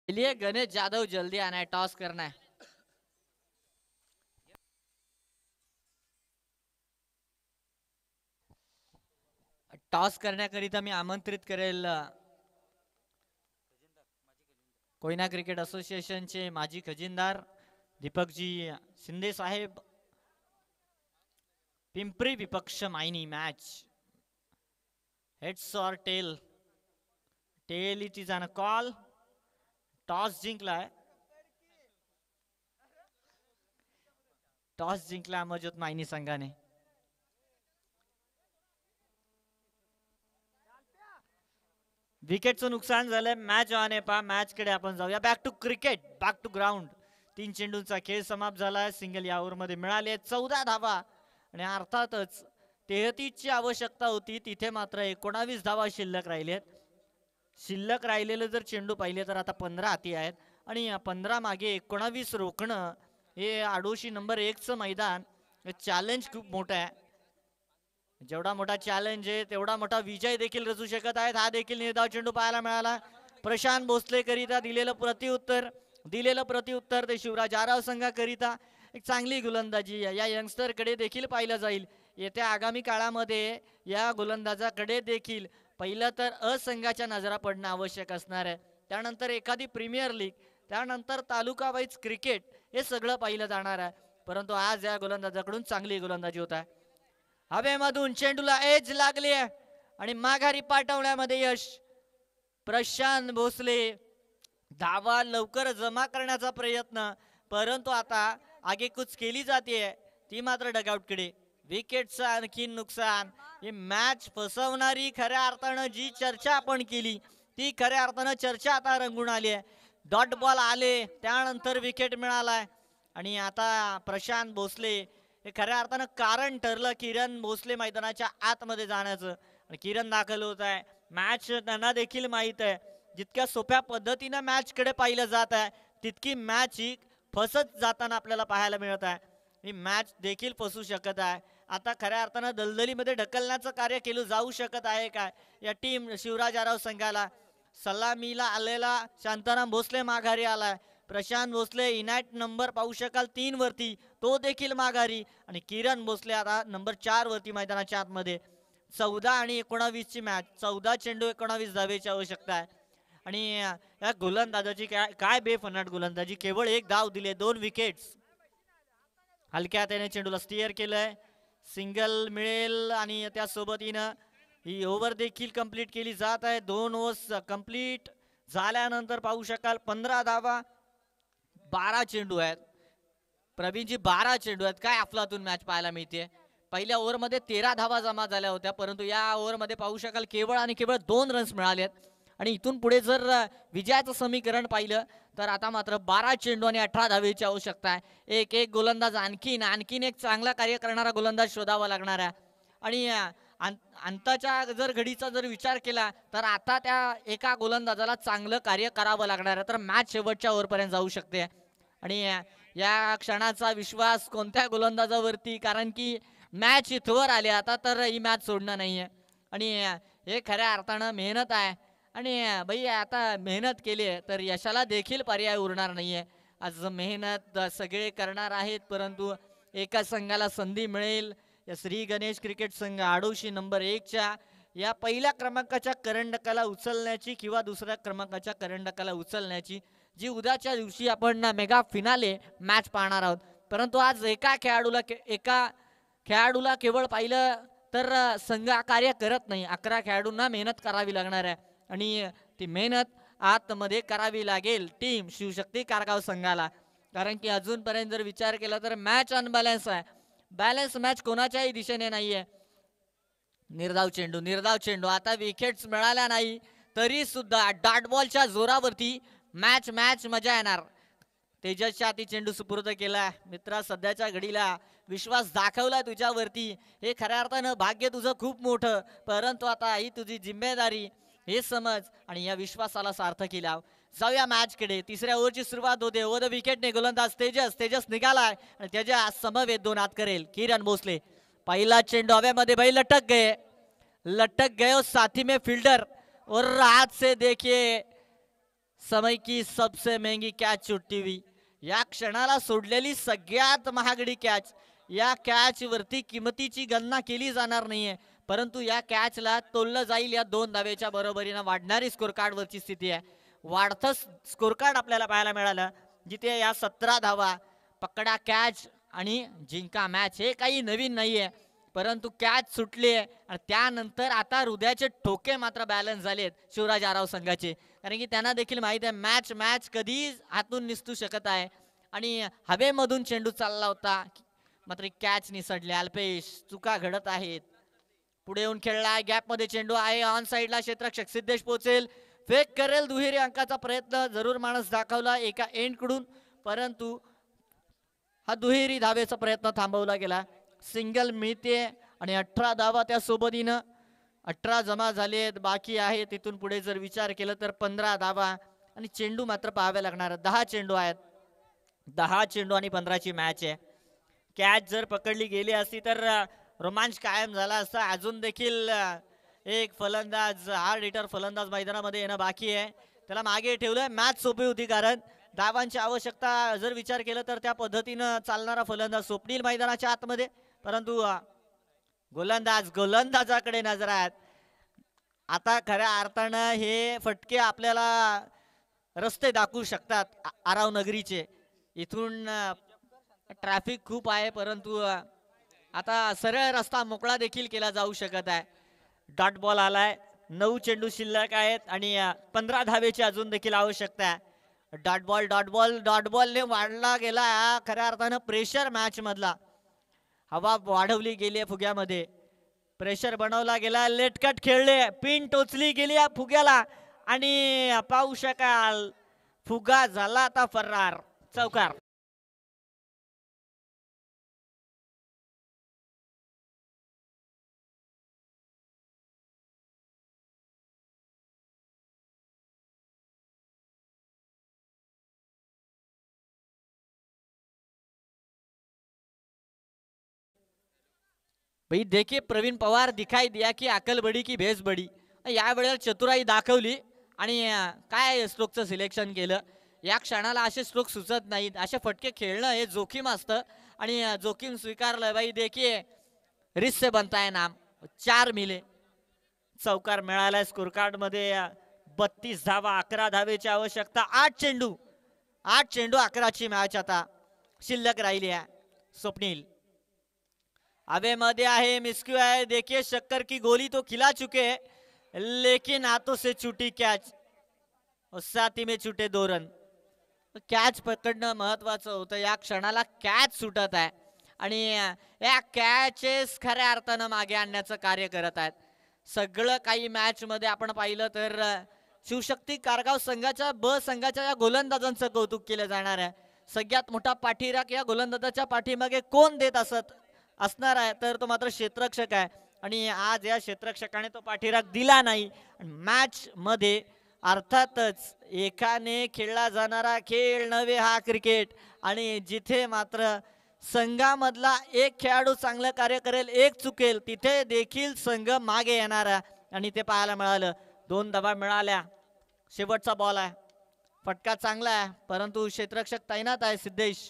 लिए गणेश जाधव जल्दी आना है. टॉस करना है. टॉस करण्याकरिता मी आमंत्रित करेल कोयना क्रिकेट असोसिएशनचे माजी खजिनदार दीपकजी शिंदे साहेब. पिंपरी विपक्ष मायनी मॅच. हेड्स और tail. Tail it is an call. Toss जिंकलाय. टॉस जिंकला अमरज्योत मायनी संघाने. विकेटचं नुकसान झालंय. मॅच ऑन आहे पा. मॅच कडे आपण जाऊया. Back to cricket, back to ground. 3 चेंडूंचा खेळ समाप्त झालाय. सिंगल या ओव्हर मध्ये मिळाले 14 धावा आणि अर्थातच 33 ची आवश्यकता होती. तिथे मात्र 19 धावा शिल्लक राहिलेत. शिल्लक राहिलेले जर चेंडू पाहिले तर आता 15 हाती आहेत आणि 15 मागे 19 रोखणं हे आडोशी नंबर 1 चं मैदान. चॅलेंज खूप मोठं आहे. जेवढा मोठा चॅलेंज आहे तेवढा मोठा विजय देखील रचू शकत आहेत. हा देखील निर्धाव चेंडू पाहायला मिळाला. प्रशांत भोसले करिता दिलेलं प्रत्युत्तर ते शिवराज आराव संघाकरिता एक चांगली गोलंदाजी या यंगस्टर कडे देखील पाहिलं जाईल. येत्या आगामी काळामध्ये या गोलंदाजाकडे देखील पहिलं तर असंघाच्या नजरा पडणं आवश्यक असणार आहे, त्यानंतर एखादी प्रीमियर लीग, त्यानंतर तालुका वाईज क्रिकेट, हे सगळं पाहिलं जाणार आहे. परंतु आज या गोलंदाजाकडून चांगली गोलंदाजी होत आहे. हवेमधून चेंडूला एज लागली आहे आणि माघारी पाठवण्यामध्ये यश. प्रशांत भोसले धावा लवकर जमा करण्याचा प्रयत्न, परंतु आता आगेकूच केली जाते ती मात्र डगआउटकडे. विकेटचं आणखी नुकसान. ही मॅच फसवणारी खऱ्या अर्थानं जी चर्चा आपण केली ती खऱ्या अर्थानं चर्चा आता रंगून आली आहे. डॉट बॉल आले, त्यानंतर विकेट मिळालाय आणि आता प्रशांत भोसले हे खऱ्या अर्थानं कारण ठरलं किरण भोसले मैदानाच्या आतमध्ये जाण्याचं. आणि किरण दाखल होत आहे. मॅच त्यांना देखील माहीत आहे जितक्या सोप्या पद्धतीनं मॅच कडे पाहिलं जात आहे तितकी मॅच ही फसत जाताना आपल्याला पाहायला मिळत आहे. ही मॅच देखील फसू शकत आहे. आता खऱ्या अर्थानं दलदलीमध्ये ढकलण्याचं कार्य केलं जाऊ शकत आहे काय या टीम शिवराज आराव संघाला. सलामीला आलेला शांताराम भोसले माघारी आलाय. प्रशांत भोसले इनायट नंबर पाहू शकाल 3 वरती, तो देखील माघारी. आणि किरण भोसले आता नंबर 4 वरती मैदानाच्या आतमध्ये. 14 आणि 19 ची मॅच. 14 चेंडू 19 धावेची आवश्यकता आहे. आणि या गोलंदाजाची काय बेफनाट गोलंदाजी. केवळ 1 धाव दिले, 2 विकेट्स. हलक्या त्याने चेंडूला स्टिअर केलंय. सिंगल मिळेल आणि त्यासोबतीनं ही ओव्हर देखील कंप्लीट केली जात आहे. 2 ओव्हर्स कंप्लीट झाल्यानंतर पाहू शकाल 15 धावा, 12 चेंडू आहेत. प्रवीणजी 12 चेंडू आहेत. काय अफलातून मॅच पाहायला मिळते. पहिल्या ओव्हरमध्ये 13 धावा जमा झाल्या होत्या, परंतु या ओव्हरमध्ये पाहू शकाल केवळ आणि केवळ 2 रन्स मिळाले आहेत. आणि इथून पुढे जर विजयाचं समीकरण पाहिलं तर आता मात्र 12 चेंडू आणि 18 धावेची आवश्यकता आहे. एक गोलंदाज आणखीन एक चांगला कार्य करणारा गोलंदाज शोधावा लागणार आहे. आणि अंताच्या जर घडीचा जर विचार केला तर आता त्या एका गोलंदाजाला चांगलं कार्य करावं लागणार आहे, तर मॅच शेवटच्या ओव्हरपर्यंत जाऊ शकते. आणि या क्षणाचा विश्वास कोणत्या गोलंदाजावरती, कारण की मॅच इथवर आली आता, तर ही मॅच सोडणं नाहीये. आणि हे खऱ्या अर्थानं मेहनत आहे. आणि बाई आता मेहनत केली आहे तर यशाला देखील पर्याय उरणार नाहीये. आज मेहनत सगळे करणार आहेत, परंतु एका संघाला संधी मिळेल. या श्री गणेश क्रिकेट संघ आडोशी नंबर 1च्या या पहिल्या क्रमांकाच्या करंडकाला उचलण्याची किंवा दुसऱ्या क्रमांकाच्या करंडकाला उचलण्याची जी उद्याच्या दिवशी आपण मेगा फिनाले मॅच पाहणार आहोत. परंतु आज एका खेळाडूला केवळ पाहिलं तर संघ कार्य करत नाही. 11 खेळाडूंना मेहनत करावी लागणार आहे आणि ती मेहनत आतमध्ये करावी लागेल टीम शिवशक्ती कारगाव संघाला. कारण की अजूनपर्यंत जर विचार केला तर मॅच अनबॅलन्स आहे. बॅलन्स मॅच कोणाच्याही दिशेने नाहीये. निर्धाव चेंडू आता विकेट्स मिळाल्या नाही तरी सुद्धा डॉट बॉलच्या जोरावरती मॅच मजा येणार. तेजसच्या हाती चेंडू सुपूर्द केला. मित्रा सध्याच्या घडीला विश्वास दाखवला तुझ्यावरती, हे खऱ्या अर्थानं भाग्य तुझं खूप मोठं, परंतु आता ही तुझी जिम्मेदारी हे समज आणि या विश्वासाला सार्थ केला. जाऊया मॅच कडे. तिसऱ्या ओव्हरची सुरुवात होते. ओव्हर द विकेटने गोलंदाज तेजस निघालाय आणि त्याच्या समवेत 2 हात करेल किरण भोसले. पहिला चेंडू हवेमध्ये भाई लटक गए और साथी में फील्डर और हाथ से देखिए समय की सबसे महंगी कॅच छुट्टी हुई. या क्षणाला सोडलेली सगळ्यात महागडी कॅच. या कॅच वरती किमतीची गणना केली जाणार नाहीये, परंतु या कॅचला तोललं जाईल या 2 धावेच्या बरोबरीनं. वाढणारी स्कोर कार्ड वरची स्थिती आहे. वाढतं स्कोर कार्ड आपल्याला पाहायला मिळालं, जिथे या 17 धावा, पकडा कॅच आणि जिंका मॅच हे काही नवीन नाहीये, परंतु कॅच सुटली आणि त्यानंतर आता हृदयाचे ठोके मात्र बॅलन्स झालेत शिवराज आराव संघाचे. कारण की त्यांना देखील माहित आहे मॅच कधी हातून निसटू शकत आहे. आणि हवेमधून चेंडू चालला होता मात्र कॅच निसटले. अल्पेश चुका घडत आहेत. पुढे येऊन खेळला, गॅप मध्ये चेंडू आहे, ऑन साइडला क्षेत्ररक्षक सिद्धेश पोहोचेल, फेक करेल, दुहेरी अंकाचा प्रयत्न जरूर माणूस दाखवला एका एंड कडून, परंतु हा दुहेरी धावेचा प्रयत्न थांबवला गेला. सिंगल मिळते आणि 18 धावा त्या सोबतीनं 18 जमा झालेत. बाकी आहे तिथून पुढे जर विचार केला तर 15 धावा आणि चेंडू मात्र पाहावे लागणार. 10 चेंडू आहेत. 10 चेंडू आणि 15ची मॅच आहे. कॅच जर पकडली गेली असती तर रोमांच कायम झाला असता. अजून देखील एक फलंदाज हार्ड हिटर फलंदाज मैदानामध्ये येणं बाकी आहे. त्याला मागे ठेवलंय. मॅच सोपी होती कारण धावांची आवश्यकता जर विचार केला तर त्या पद्धतीनं चालणारा फलंदाज स्वप्नील मैदानाच्या आतमध्ये, परंतु गोलंदाजाकडे नजर आहेत. आता खऱ्या अर्थानं हे फटके आपल्याला रस्ते दाखवू शकतात आराव नगरीचे. इथून ट्रॅफिक खूप आहे, परंतु आता सरळ रस्ता मोकळा देखील केला जाऊ शकत आहे. डॉट बॉल आलाय, 9 चेंडू शिल्लक आहेत आणि 15 धावेची अजून देखील आवश्यकता आहे. Dot ball dot ball dot बॉलने वाढला गेला खऱ्या अर्थानं प्रेशर मॅच मधला. हवा वाढवली गेली फुग्यामध्ये, प्रेशर बनवला गेला, लेटकट खेळले, पिन टोचली गेली या फुग्याला आणि पाहू शकाल फुगा झाला आता फरार. चौकार. भाई देखिए प्रवीण पवार दिखाई दिया की अकल बडी की भेस बडी. या वेळेला चतुराई दाखवली आणि काय स्ट्रोकचं सिलेक्शन केलं. या क्षणाला असे स्ट्रोक सुचत नाहीत, असे फटके खेळणं हे जोखीम असतं आणि जोखीम स्वीकारलं. भाई देखिए रिस्क से बनता है नाम. 4 मिले. चौकार मिळालाय स्कोर कार्ड मध्ये. 32 धावा, 11 धावेची आवश्यकता. 8 चेंडू 11ची मॅच आता शिल्लक राहिली आहे. स्वप्नील हवे मध्ये आहे, मिस्क्यू है. देखिए शक्कर की गोली तो खिला चुके हैं, लेकिन हाथों से छूटी कैच और साथ ही में छूटे 2 रन. कॅच पकडणं महत्वाचं होतं. या क्षणाला कॅच सुटत आहे आणि या कॅचेस खऱ्या अर्थानं मागे आणण्याचं कार्य करत आहेत. सगळं काही मॅच मध्ये आपण पाहिलं तर शिवशक्ती कारगाव संघाच्या ब संघाच्या या गोलंदाजांचं कौतुक केलं जाणार आहे. सगळ्यात मोठा पाठीराख या गोलंदाजाच्या पाठीमागे कोण देत असणार आहे तर तो मात्र क्षेत्ररक्षक आहे आणि आज या क्षेत्ररक्षकाने तो पाठीराख दिला नाही. मॅच मध्ये अर्थातच एकाने खेळला जाणारा खेळ नव्हे हा क्रिकेट आणि जिथे मात्र संघामधला एक खेळाडू चांगलं कार्य करेल, एक चुकेल, तिथे देखील संघ मागे येणार आणि ते पाहायला मिळालं. 2 धावा मिळाल्या. शेवटचा बॉल आहे. फटका चांगला आहे, परंतु क्षेत्ररक्षक तैनात आहे सिद्धेश.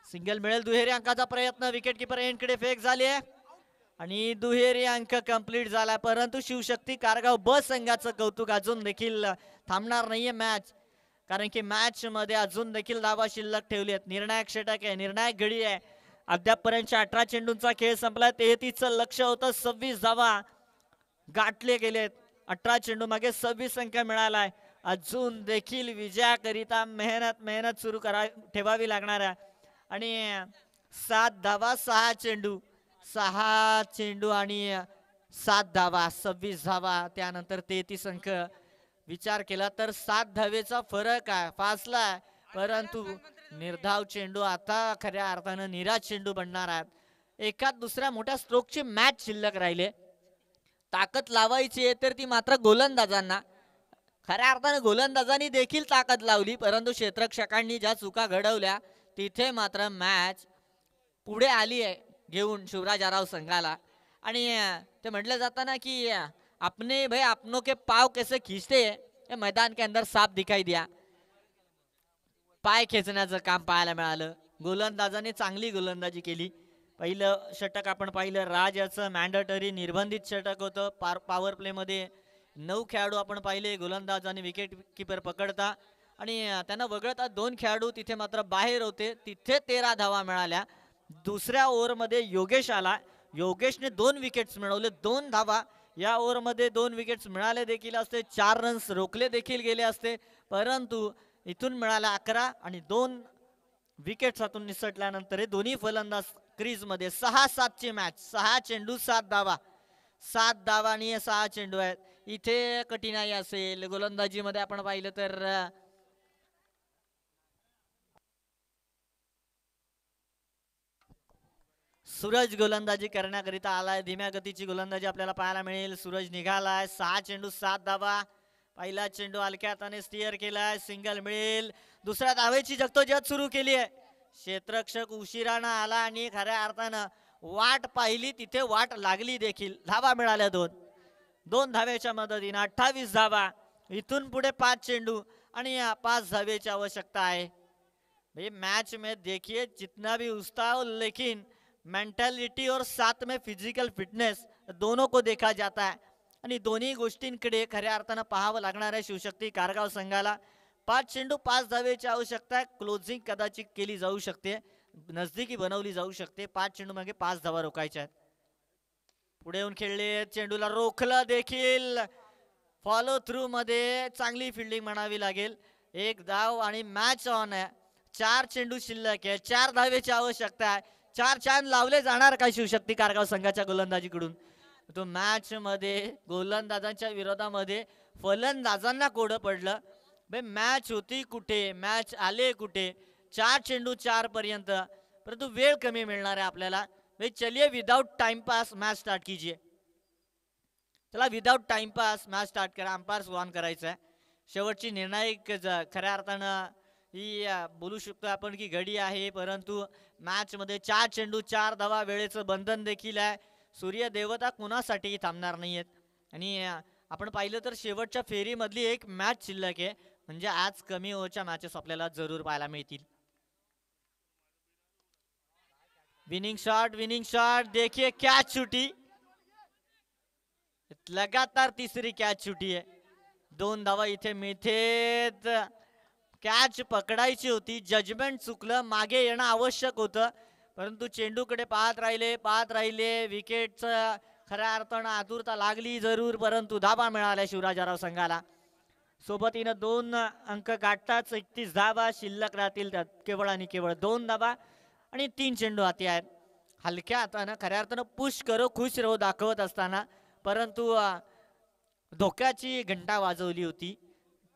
सिंगल मिळेल. दुहेरी अंकाचा प्रयत्न. विकेट किपर एंडकडे फेक झाली आहे आणि दुहेरी अंक कंप्लीट झाला. परंतु शिवशक्ती कारगाव ब संघाचं कौतुक अजून देखील थांबणार नाहीये मॅच, कारण की मॅच मध्ये अजून देखील धावा शिल्लक ठेवली आहेत. निर्णायक षटक आहे, निर्णायक घडी आहे. अद्यापपर्यंत 18 चेंडूंचा खेळ संपला. 33चं लक्ष होतं. 26 धावा गाठले गेलेत. 18 चेंडू मागे 26 अंक मिळालाय. अजून देखील विजयाकरिता मेहनत सुरू ठेवावी लागणार आहे आणि 7 धावा 6 चेंडू आणि 7 धावा 26 धावा, त्यानंतर 33 अंक. विचार केला तर 7 धावेचा फरक आहे, फासला आहे, परंतु निर्धाव चेंडू आता खऱ्या अर्थानं निराश चेंडू बनणार आहेत. एकात दुसऱ्या मोठ्या स्ट्रोकची मॅच शिल्लक राहिले. ताकद लावायची आहे तर ती मात्र गोलंदाजांना. खऱ्या अर्थानं गोलंदाजांनी देखील ताकद लावली, परंतु क्षेत्ररक्षकांनी ज्या चुका घडवल्या तिथे मात्र मॅच पुढे आली आहे घेऊन शिवराज आराव संघाला. आणि ते म्हटलं जातं ना की अपने भाई अपनों के पाव कैसे खींचते हैं, मैदान के अंदर साफ दिखाई दिया. पाय खेचण्याचं काम पाहायला मिळालं. गोलंदाजाने चांगली गोलंदाजी केली. पहिलं षटक आपण पाहिलं राज याचं मॅन्डेटरी निर्बंधित षटक होतं. पॉवर प्ले मध्ये 9 खेळाडू आपण पाहिले. गोलंदाज आणि विकेट किपर पकडता आणि त्यांना वगळता 2 खेळाडू तिथे मात्र बाहेर होते. तिथे 13 धावा मिळाल्या. दुसऱ्या ओव्हरमध्ये योगेश आला. योगेशने 2 विकेट्स मिळवले, 2 धावा. या ओव्हरमध्ये 2 विकेट्स मिळाले देखील असते, 4 रन्स रोखले देखील गेले असते, परंतु इथून मिळाला 11 आणि 2 विकेट्स हातून निसटल्यानंतर हे दोन्ही फलंदाज क्रीज मध्ये. 6-7 ची मॅच. 6 चेंडू 7 धावा. 7 धावा आणि 6 चेंडू आहेत. इथे कठीणाई असेल गोलंदाजी मध्ये आपण पाहिलं तर सूरज गोलंदाजी करण्याकरिता आलाय. धीम्या गतीची गोलंदाजी आपल्याला पाहायला मिळेल. सूरज निघालाय. 6 चेंडू 7 धावा. पहिला चेंडू हलक्यात आणि स्टिअर केलाय. सिंगल मिळेल. दुसऱ्या धावेची जगतोजगत सुरू केली आहे. क्षेत्ररक्षक उशिरानं आला आणि खऱ्या अर्थानं वाट पाहिली तिथे वाट लागली देखील. धावा मिळाल्या 2 धावेच्या मदतीने 28 धावा. इथून पुढे 5 चेंडू आणि 5 धावेची आवश्यकता आहे. मैच में देखिए जितना भी उत्साह लेकिन मेंटालिटी और साथ में फिजिकल फिटनेस दोनों को देखा जाता है. आणि दोन्ही गोष्टींकडे खऱ्या अर्थानं पाहावं लागणार आहे शिवशक्ती कारगाव संघाला. 5 चेंडू 5 धावेची आवश्यकता आहे. क्लोजिंग कदाचित केली जाऊ शकते, नजदीकी बनवली जाऊ शकते. 5 चेंडू मागे 5 धावा रोखायच्या आहेत. पुढे येऊन खेळले, चेंडूला रोखलं देखील. फॉलो थ्रू मध्ये चांगली फिल्डिंग म्हणावी लागेल. एक धाव आणि मॅच ऑन आहे. 4 चेंडू शिल्लक आहे, 4 धावेची आवश्यकता आहे. 4 चांद लावले जाणार का शिवशक्ती कारगाव संघाच्या गोलंदाजीकडून? तो मॅच मध्ये गोलंदाजांच्या विरोधामध्ये फलंदाजांना कोडं पडलं. मॅच होती कुठे, मॅच आले कुठे? 4 चेंडू 4 पर्यंत, परंतु वेळ कमी मिळणार आहे आपल्याला. चलिए without time pass match start कीजिए. चला without time pass match start करा. अंपायर ऑन करायचं आहे. शेवटची निर्णायक खऱ्या अर्थानं ही बोलू शकतो आपण की घडी आहे, परंतु मॅच मध्ये 4 चेंडू 4 धावा, वेळेचं बंधन देखील आहे. सूर्य देवता कुणासाठीही थांबणार नाहीयेत. आणि आपण पाहिलं तर शेवटच्या फेरीमधली एक मॅच शिल्लक आहे, म्हणजे आज कमी ओव्हरच्या मॅचेस आपल्याला जरूर पाहायला मिळतील. विनिंग शॉट देखिए, कैच छुटी, लगातार तिसरी कॅच छुटी आहे. 2 धावा इथे मिळतेत. कॅच पकडायची होती, जजमेंट चुकलं, मागे येणं आवश्यक होतं, परंतु चेंडूकडे पाहत राहिले. विकेटचं खऱ्या अर्थानं आतुरता लागली जरूर, परंतु धाबा मिळाल्या शिवराजराव संघाला. सोबतीनं 2 अंक गाठतात. 31 धाबा शिल्लक राहतील, त्यात केवळ आणि केवळ 2 धाबा आणि 3 चेंडू हाती आहेत. हलक्या हातानं खऱ्या अर्थानं पुश करो खुश रहो दाखवत असताना, परंतु धोक्याची घंटा वाजवली होती.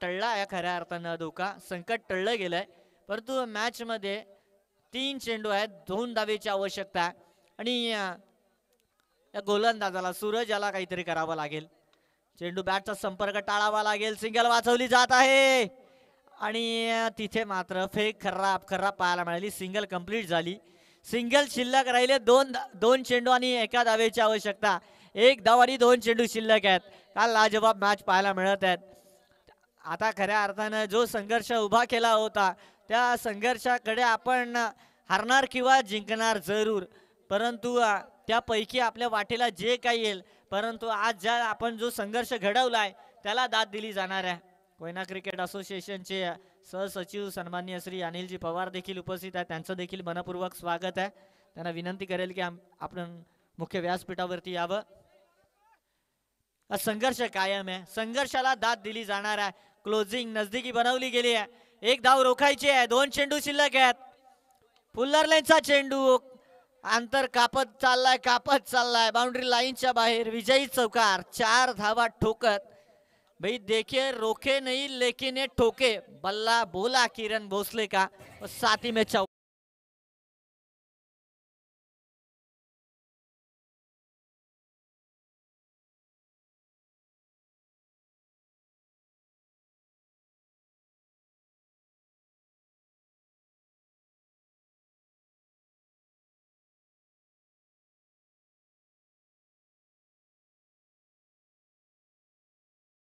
टळला आहे खऱ्या अर्थानं धोका, संकट टळलं गेलंय. परंतु मॅच मध्ये 3 चेंडू आहेत, 2 धावेची आवश्यकता आहे. आणि या गोलंदाजाला सूरज याला काहीतरी करावं लागेल. चेंडू बॅटचा संपर्क टाळावा लागेल. सिंगल वाचवली जात आहे आणि तिथे मात्र फेक खर्राब पाहायला मिळाली. सिंगल कंप्लीट झाली. सिंगल शिल्लक राहिले. 2 चेंडू आणि 1 धावेची आवश्यकता. 1 धाव आणि 2 चेंडू शिल्लक आहेत. काल लाजवाब मॅच पाहायला मिळत आहेत. आता खऱ्या अर्थानं जो संघर्ष उभा केला होता, त्या संघर्षाकडे आपण हरणार किंवा जिंकणार जरूर, परंतु त्यापैकी आपल्या वाटेला जे काही येईल, परंतु आज ज्या आपण जो संघर्ष घडवलाय त्याला दाद दिली जाणार आहे. कोयना क्रिकेट असोसिएशनचे सहसचिव सन्माननीय श्री अनिलजी पवार देखील उपस्थित आहेत. त्यांचं देखील मनपूर्वक स्वागत आहे. त्यांना विनंती करेल की आपण मुख्य व्यासपीठावरती यावं. संघर्ष कायम आहे, संघर्षाला दाद दिली जाणार आहे. क्लोजिंग नजदीकी बनवली गेली आहे. 1 धाव रोखायची आहे. 2 चेंडू शिल्लक आहेत. फुल्लर लाईनचा चेंडू अंतर कापत चाललाय बाउंड्री लाईनच्या बाहेर. विजयी चौकार. 4 धावा ठोकत. भाई देखिए, रोके नहीं लेकिन ये ठोके. बल्ला बोला किरण भोसले का. 7 में 4